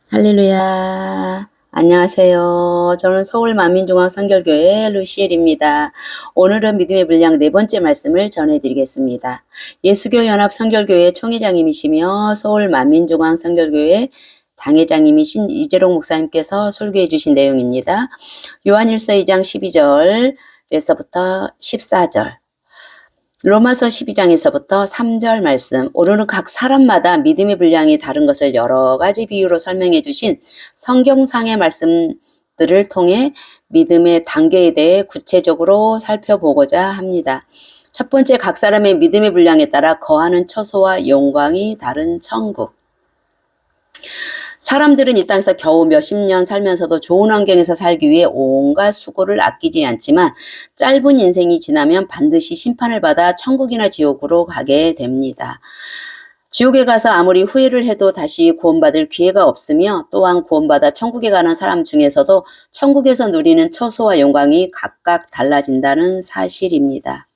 할렐루야. 안녕하세요. 저는 서울 만민중앙선결교회 루시엘입니다. 오늘은 믿음의 분량 네 번째 말씀을 전해드리겠습니다. 예수교 연합 선결교회 총회장님이시며 서울 만민중앙선결교회 당회장님이신 이재롱 목사님께서 설교해 주신 내용입니다. 요한일서 2장 12절에서부터 14절, 로마서 12장에서부터 3절 말씀, 오늘은 각 사람마다 믿음의 분량이 다른 것을 여러 가지 비유로 설명해 주신 성경상의 말씀들을 통해 믿음의 단계에 대해 구체적으로 살펴보고자 합니다. 첫 번째, 각 사람의 믿음의 분량에 따라 거하는 처소와 영광이 다른 천국. 사람들은 이 땅에서 겨우 몇십 년 살면서도 좋은 환경에서 살기 위해 온갖 수고를 아끼지 않지만 짧은 인생이 지나면 반드시 심판을 받아 천국이나 지옥으로 가게 됩니다. 지옥에 가서 아무리 후회를 해도 다시 구원받을 기회가 없으며, 또한 구원받아 천국에 가는 사람 중에서도 천국에서 누리는 처소와 영광이 각각 달라진다는 사실입니다.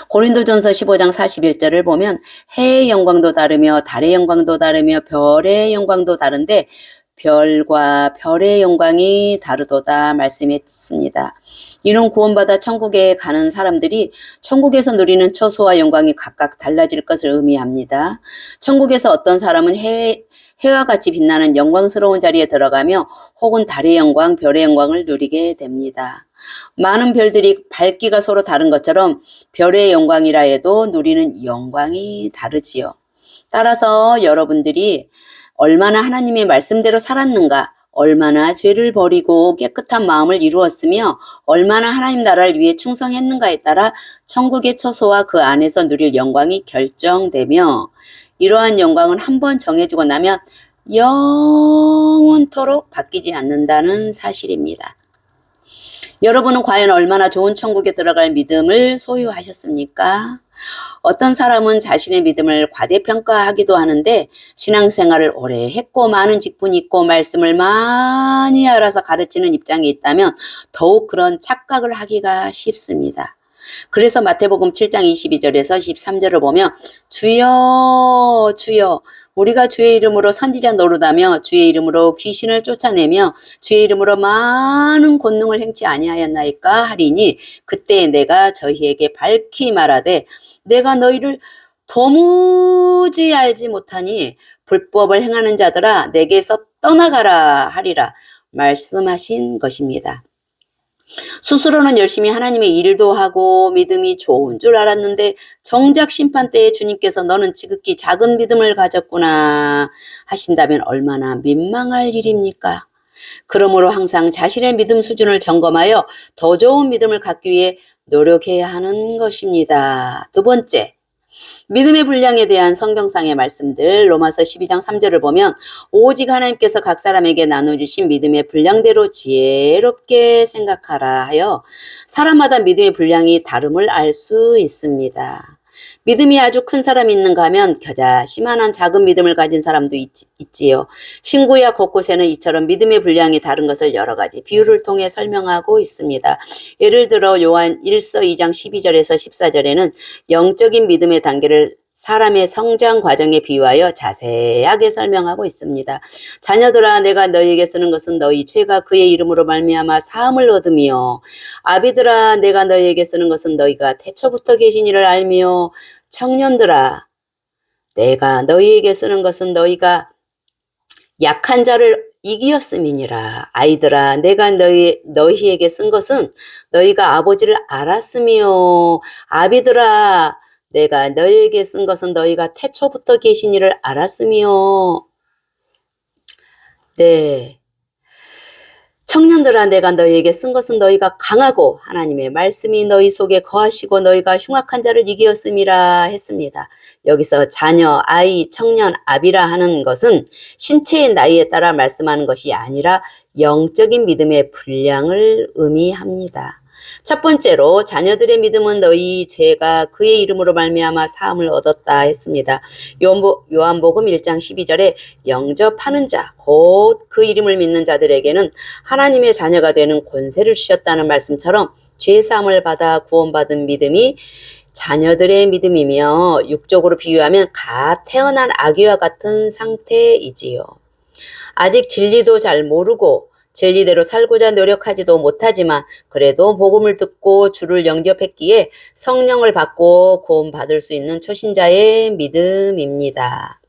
고린도전서 15장 41절을 보면 해의 영광도 다르며 달의 영광도 다르며 별의 영광도 다른데 별과 별의 영광이 다르도다 말씀했습니다. 이런 구원받아 천국에 가는 사람들이 천국에서 누리는 처소와 영광이 각각 달라질 것을 의미합니다. 천국에서 어떤 사람은 해와 같이 빛나는 영광스러운 자리에 들어가며 혹은 달의 영광, 별의 영광을 누리게 됩니다. 많은 별들이 밝기가 서로 다른 것처럼 별의 영광이라 해도 누리는 영광이 다르지요. 따라서 여러분들이 얼마나 하나님의 말씀대로 살았는가, 얼마나 죄를 버리고 깨끗한 마음을 이루었으며 얼마나 하나님 나라를 위해 충성했는가에 따라 천국의 처소와 그 안에서 누릴 영광이 결정되며, 이러한 영광은 한번 정해지고 나면 영원토록 바뀌지 않는다는 사실입니다. 여러분은 과연 얼마나 좋은 천국에 들어갈 믿음을 소유하셨습니까? 어떤 사람은 자신의 믿음을 과대평가하기도 하는데, 신앙생활을 오래 했고 많은 직분이 있고 말씀을 많이 알아서 가르치는 입장에 있다면 더욱 그런 착각을 하기가 쉽습니다. 그래서 마태복음 7장 22절에서 13절을 보면 주여 주여 우리가 주의 이름으로 선지자 노릇하며 주의 이름으로 귀신을 쫓아내며 주의 이름으로 많은 권능을 행치 아니하였나이까 하리니, 그때 내가 저희에게 밝히 말하되 내가 너희를 도무지 알지 못하니 불법을 행하는 자들아 내게서 떠나가라 하리라 말씀하신 것입니다. 스스로는 열심히 하나님의 일도 하고 믿음이 좋은 줄 알았는데 정작 심판 때에 주님께서 너는 지극히 작은 믿음을 가졌구나 하신다면 얼마나 민망할 일입니까? 그러므로 항상 자신의 믿음 수준을 점검하여 더 좋은 믿음을 갖기 위해 노력해야 하는 것입니다. 두 번째, 믿음의 분량에 대한 성경상의 말씀들, 로마서 12장 3절을 보면 오직 하나님께서 각 사람에게 나눠주신 믿음의 분량대로 지혜롭게 생각하라 하여 사람마다 믿음의 분량이 다름을 알 수 있습니다. 믿음이 아주 큰 사람이 있는가 하면 겨자씨만한 작은 믿음을 가진 사람도 있지요. 신구약 곳곳에는 이처럼 믿음의 분량이 다른 것을 여러 가지 비유를 통해 설명하고 있습니다. 예를 들어 요한 1서 2장 12절에서 14절에는 영적인 믿음의 단계를 사람의 성장 과정에 비유하여 자세하게 설명하고 있습니다. 자녀들아, 내가 너희에게 쓰는 것은 너희 죄가 그의 이름으로 말미암아 사함을 얻으며, 아비들아, 내가 너희에게 쓰는 것은 너희가 태초부터 계신 이를 알며, 청년들아, 내가 너희에게 쓰는 것은 너희가 약한 자를 이기었음이니라. 아이들아, 내가 너희에게 쓴 것은 너희가 아버지를 알았으며, 아비들아, 내가 너희에게 쓴 것은 너희가 태초부터 계신 이를 알았으며. 네. 청년들아, 내가 너희에게 쓴 것은 너희가 강하고 하나님의 말씀이 너희 속에 거하시고 너희가 흉악한 자를 이기었음이라 했습니다. 여기서 자녀, 아이, 청년, 아비라 하는 것은 신체의 나이에 따라 말씀하는 것이 아니라 영적인 믿음의 분량을 의미합니다. 첫 번째로 자녀들의 믿음은 너희 죄가 그의 이름으로 말미암아 사함을 얻었다 했습니다. 요한복음 1장 12절에 영접하는 자, 곧 그 이름을 믿는 자들에게는 하나님의 자녀가 되는 권세를 주셨다는 말씀처럼 죄사함을 받아 구원받은 믿음이 자녀들의 믿음이며, 육적으로 비유하면 갓 태어난 아기와 같은 상태이지요. 아직 진리도 잘 모르고 진리대로 살고자 노력하지도 못하지만 그래도 복음을 듣고 주를 영접했기에 성령을 받고 구원받을 수 있는 초신자의 믿음입니다.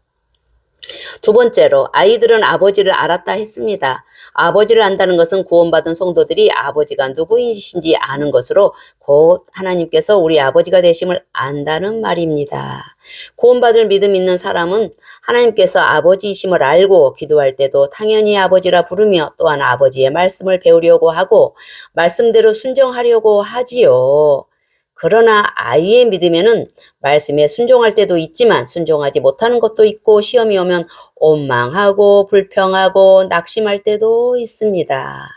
두 번째로 아이들은 아버지를 알았다 했습니다. 아버지를 안다는 것은 구원받은 성도들이 아버지가 누구이신지 아는 것으로 곧 하나님께서 우리 아버지가 되심을 안다는 말입니다. 구원받을 믿음 있는 사람은 하나님께서 아버지이심을 알고 기도할 때도 당연히 아버지라 부르며 또한 아버지의 말씀을 배우려고 하고 말씀대로 순종하려고 하지요. 그러나 아이의 믿음에는 말씀에 순종할 때도 있지만 순종하지 못하는 것도 있고 시험이 오면 원망하고 불평하고 낙심할 때도 있습니다.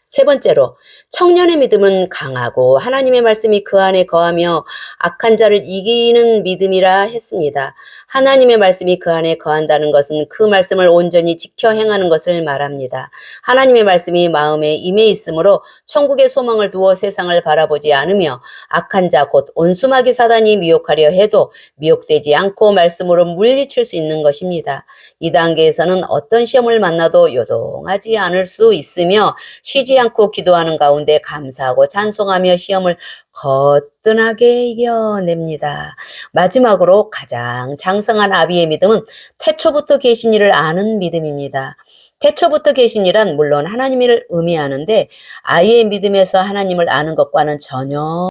세 번째로 청년의 믿음은 강하고 하나님의 말씀이 그 안에 거하며 악한 자를 이기는 믿음이라 했습니다. 하나님의 말씀이 그 안에 거한다는 것은 그 말씀을 온전히 지켜 행하는 것을 말합니다. 하나님의 말씀이 마음에 임해 있으므로 천국의 소망을 두어 세상을 바라보지 않으며 악한 자 곧 온수마귀 사단이 미혹하려 해도 미혹되지 않고 말씀으로 물리칠 수 있는 것입니다. 이 단계에서는 어떤 시험을 만나도 요동하지 않을 수 있으며 쉬지 않고 기도하는 가운데 감사하고 찬송하며 시험을 거뜬하게 이겨냅니다. 마지막으로 가장 장성한 아비의 믿음은 태초부터 계신 이를 아는 믿음입니다. 태초부터 계신 이란 물론 하나님을 의미하는데 아이의 믿음에서 하나님을 아는 것과는 전혀